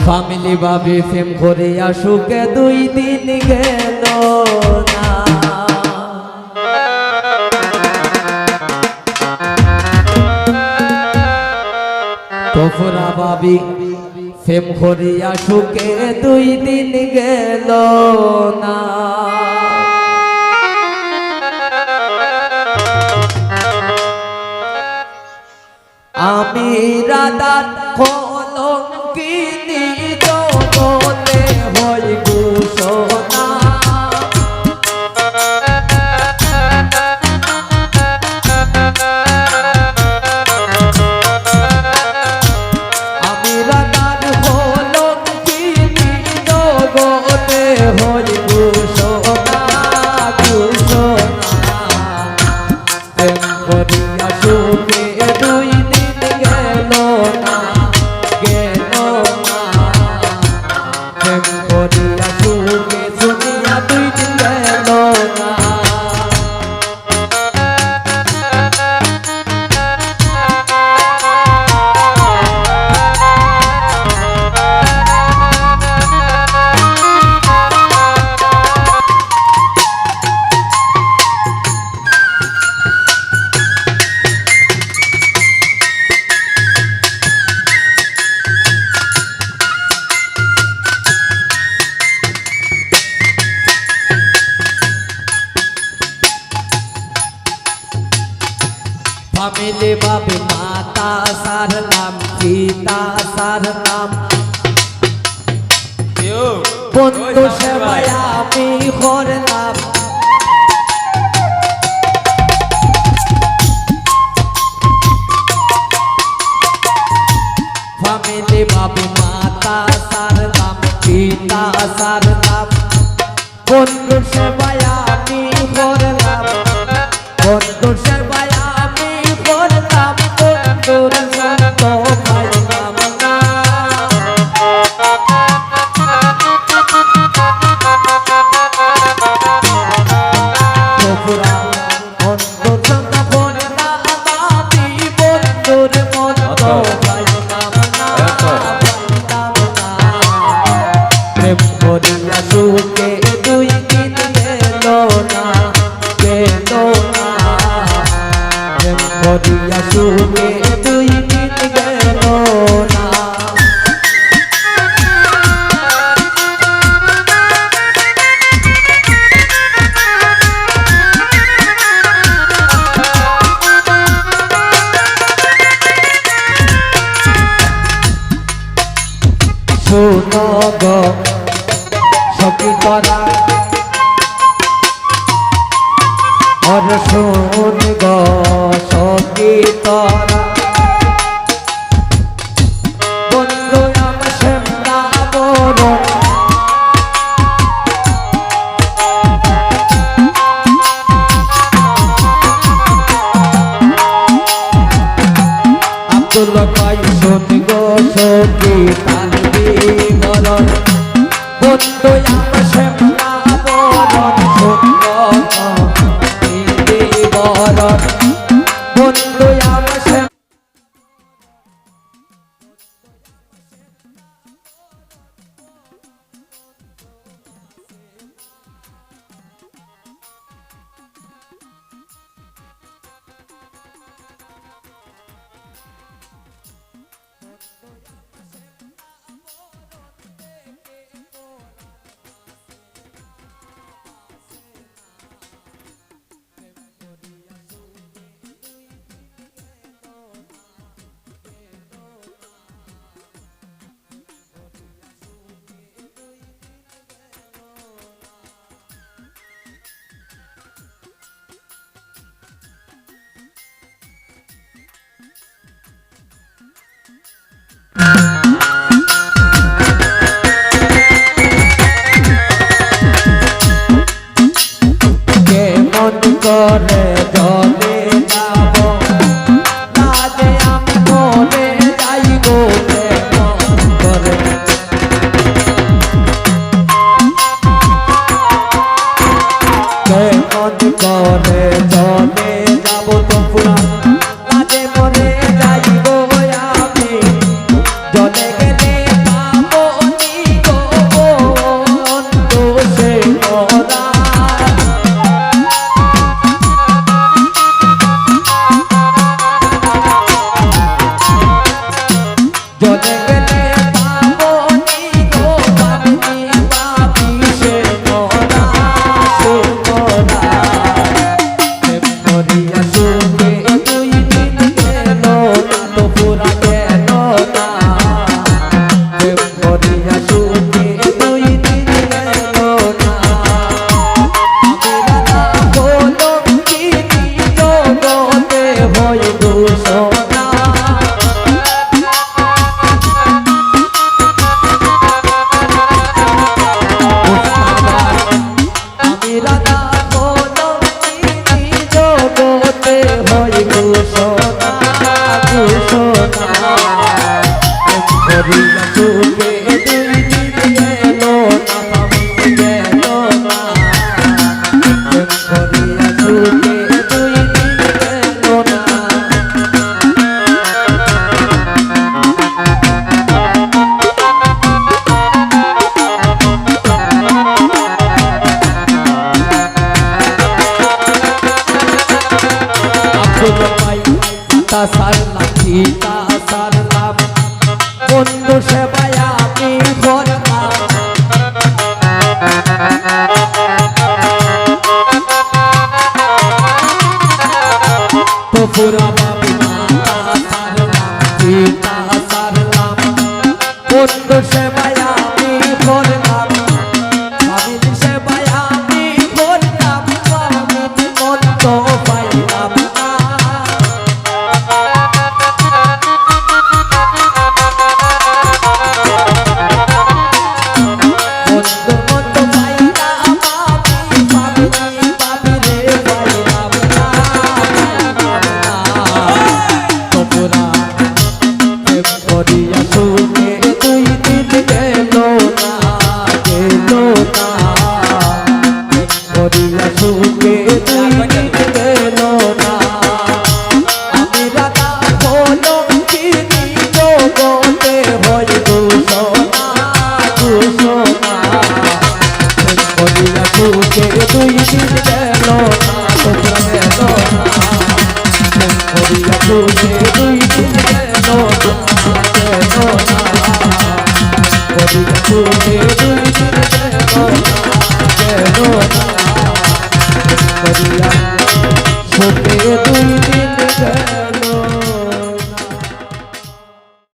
family ভাবি ফেম করে আসুকে 2 দিন গেল না তোফরা ভাবি ফেম করে আসুকে 2 দিন গেল না আমি রাধার কলঙ্কিনী জগতে হই ঘোষণা আমি রাধার কলঙ্কিনী জগতে হই ঘোষণা ঘোষণা প্রেম করিয়া সুখে 2 দিন গেল না গেল না প্রেম করিয়া সুখে শুনিয়া 2 দিন গেল না ফ্যামিলি ভাবে মাতা সার নাম পিতা সার নাম বন্ধু সেবায় আমি করলাম ফ্যামিলি ভাবে মাতা সার নাম পিতা সার নাম বন্ধু সেবায় আমি করলাম বন্ধু সেবায় সুখে 2 দিন গেল না গেল না প্রেম করিয়া সুখে 2 দিন গেল না শোনো গো সখী তোরা আর শোন গো সখী তোরা বন্ধু আমার শ্যামলা বরণ আব্দুল্লাহ ভাই শোন গো সখী তানবি বরণ বন্ধু আমার শ্যামলা বরণ শোন গো তানবি বরণ বন্ধু আমার সারলাম চিতা সারলাম বন্ধু সেবায় আমি করলাম তো পুরা বাবু মাতা সারলাম চিতা সারলাম বন্ধু সেবায় আমি করলাম